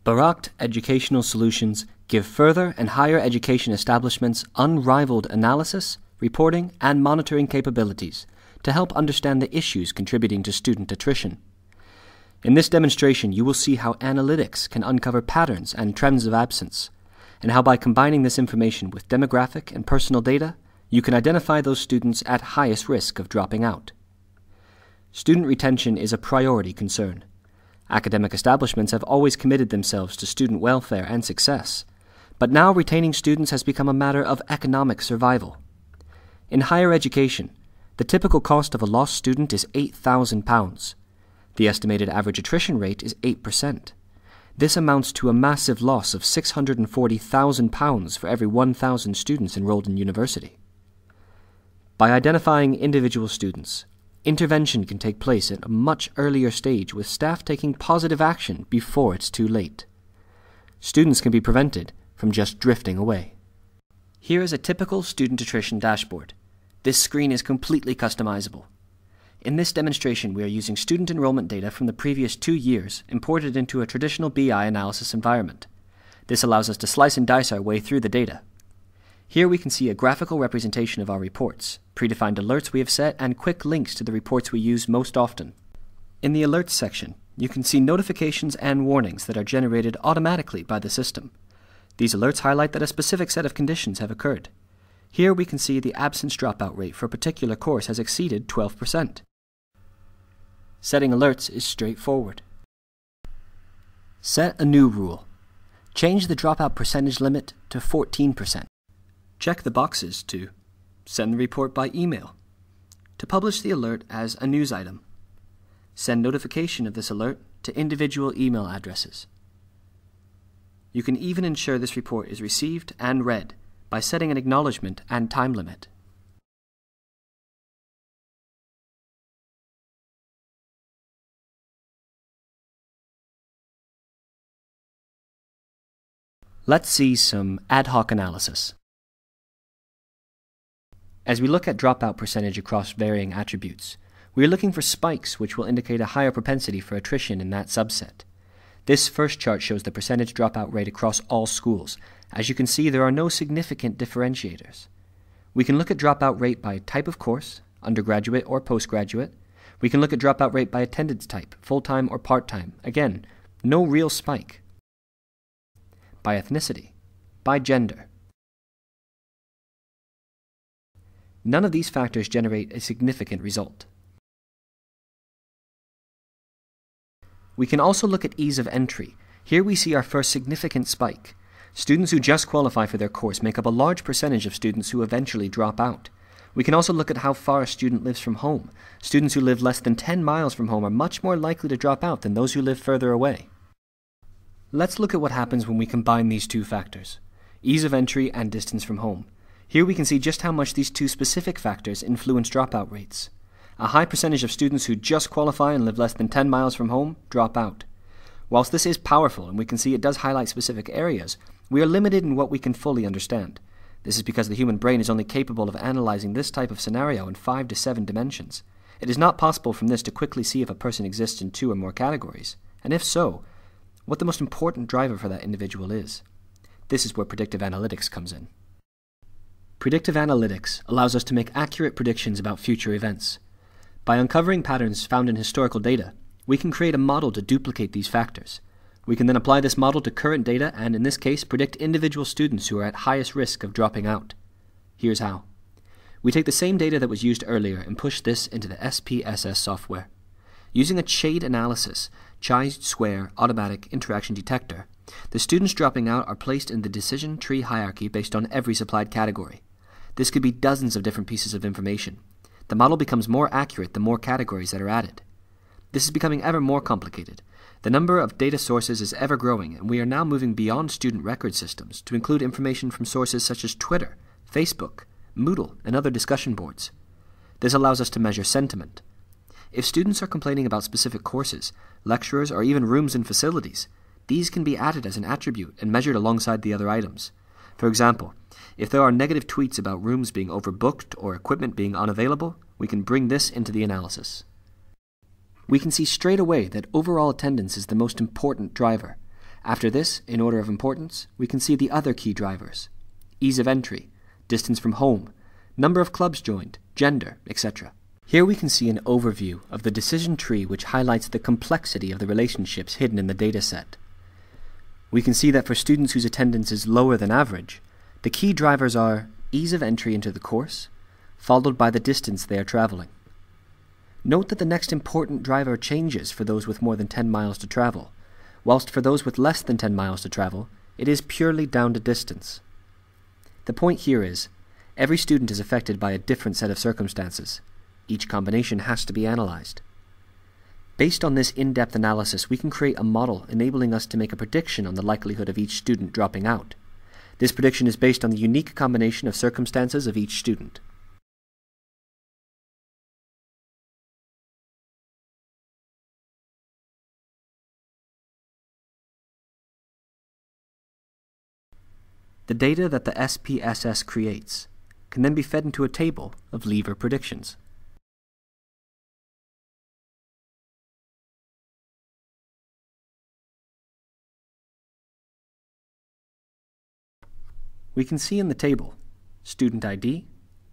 Barrachd Educational Solutions give further and higher education establishments unrivaled analysis, reporting, and monitoring capabilities to help understand the issues contributing to student attrition. In this demonstration, you will see how analytics can uncover patterns and trends of absence, and how by combining this information with demographic and personal data, you can identify those students at highest risk of dropping out. Student retention is a priority concern. Academic establishments have always committed themselves to student welfare and success, but now retaining students has become a matter of economic survival. In higher education, the typical cost of a lost student is £8,000. The estimated average attrition rate is 8%. This amounts to a massive loss of £640,000 for every 1,000 students enrolled in university. By identifying individual students, intervention can take place at a much earlier stage with staff taking positive action before it's too late. Students can be prevented from just drifting away. Here is a typical student attrition dashboard. This screen is completely customizable. In this demonstration, we are using student enrollment data from the previous 2 years imported into a traditional BI analysis environment. This allows us to slice and dice our way through the data. Here we can see a graphical representation of our reports, predefined alerts we have set, and quick links to the reports we use most often. In the Alerts section, you can see notifications and warnings that are generated automatically by the system. These alerts highlight that a specific set of conditions have occurred. Here we can see the absence dropout rate for a particular course has exceeded 12%. Setting alerts is straightforward. Set a new rule. Change the dropout percentage limit to 14%. Check the boxes to send the report by email, to publish the alert as a news item, send notification of this alert to individual email addresses. You can even ensure this report is received and read by setting an acknowledgement and time limit. Let's see some ad hoc analysis. As we look at dropout percentage across varying attributes, we are looking for spikes which will indicate a higher propensity for attrition in that subset. This first chart shows the percentage dropout rate across all schools. As you can see, there are no significant differentiators. We can look at dropout rate by type of course, undergraduate or postgraduate. We can look at dropout rate by attendance type, full-time or part-time. Again, no real spike. By ethnicity, by gender. None of these factors generate a significant result. We can also look at ease of entry. Here we see our first significant spike. Students who just qualify for their course make up a large percentage of students who eventually drop out. We can also look at how far a student lives from home. Students who live less than 10 miles from home are much more likely to drop out than those who live further away. Let's look at what happens when we combine these two factors, ease of entry and distance from home. Here we can see just how much these two specific factors influence dropout rates. A high percentage of students who just qualify and live less than 10 miles from home drop out. Whilst this is powerful and we can see it does highlight specific areas, we are limited in what we can fully understand. This is because the human brain is only capable of analyzing this type of scenario in 5 to 7 dimensions. It is not possible from this to quickly see if a person exists in 2 or more categories, and if so, what the most important driver for that individual is. This is where predictive analytics comes in. Predictive analytics allows us to make accurate predictions about future events. By uncovering patterns found in historical data, we can create a model to duplicate these factors. We can then apply this model to current data and, in this case, predict individual students who are at highest risk of dropping out. Here's how. We take the same data that was used earlier and push this into the SPSS software. Using a shade analysis, chi-square automatic interaction detector, the students dropping out are placed in the decision tree hierarchy based on every supplied category. This could be dozens of different pieces of information. The model becomes more accurate the more categories that are added. This is becoming ever more complicated. The number of data sources is ever growing, and we are now moving beyond student record systems to include information from sources such as Twitter, Facebook, Moodle, and other discussion boards. This allows us to measure sentiment. If students are complaining about specific courses, lecturers, or even rooms and facilities, these can be added as an attribute and measured alongside the other items. For example, if there are negative tweets about rooms being overbooked or equipment being unavailable, we can bring this into the analysis. We can see straight away that overall attendance is the most important driver. After this, in order of importance, we can see the other key drivers: ease of entry, distance from home, number of clubs joined, gender, etc. Here we can see an overview of the decision tree which highlights the complexity of the relationships hidden in the dataset. We can see that for students whose attendance is lower than average, the key drivers are ease of entry into the course, followed by the distance they are traveling. Note that the next important driver changes for those with more than 10 miles to travel, whilst for those with less than 10 miles to travel, it is purely down to distance. The point here is, every student is affected by a different set of circumstances. Each combination has to be analyzed. Based on this in-depth analysis, we can create a model enabling us to make a prediction on the likelihood of each student dropping out. This prediction is based on the unique combination of circumstances of each student. The data that the SPSS creates can then be fed into a table of lever predictions. We can see in the table student ID,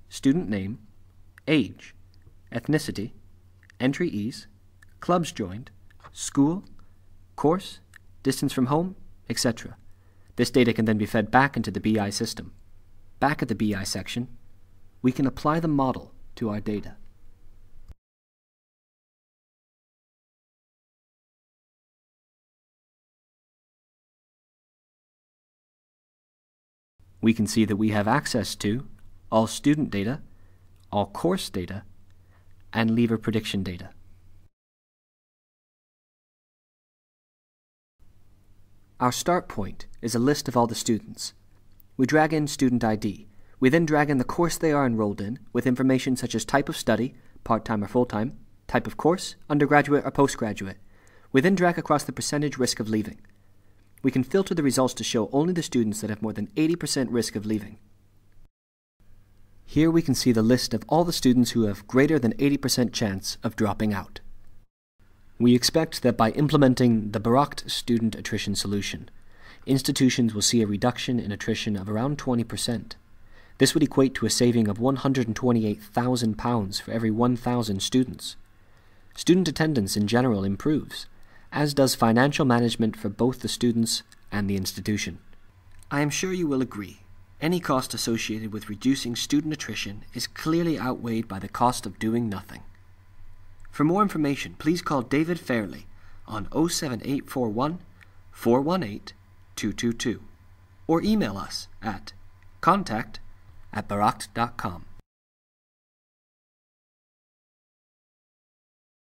student name, age, ethnicity, entry ease, clubs joined, school, course, distance from home, etc. This data can then be fed back into the BI system. Back at the BI section, we can apply the model to our data. We can see that we have access to all student data, all course data, and lever prediction data. Our start point is a list of all the students. We drag in student ID. We then drag in the course they are enrolled in with information such as type of study, part-time or full-time, type of course, undergraduate or postgraduate. We then drag across the percentage risk of leaving. We can filter the results to show only the students that have more than 80% risk of leaving. Here we can see the list of all the students who have greater than 80% chance of dropping out. We expect that by implementing the Barrachd student attrition solution, institutions will see a reduction in attrition of around 20%. This would equate to a saving of £128,000 for every 1,000 students. Student attendance in general improves, as does financial management for both the students and the institution. I am sure you will agree, any cost associated with reducing student attrition is clearly outweighed by the cost of doing nothing. For more information, please call David Fairley on 07841 418 222 or email us at contact@barrachd.com.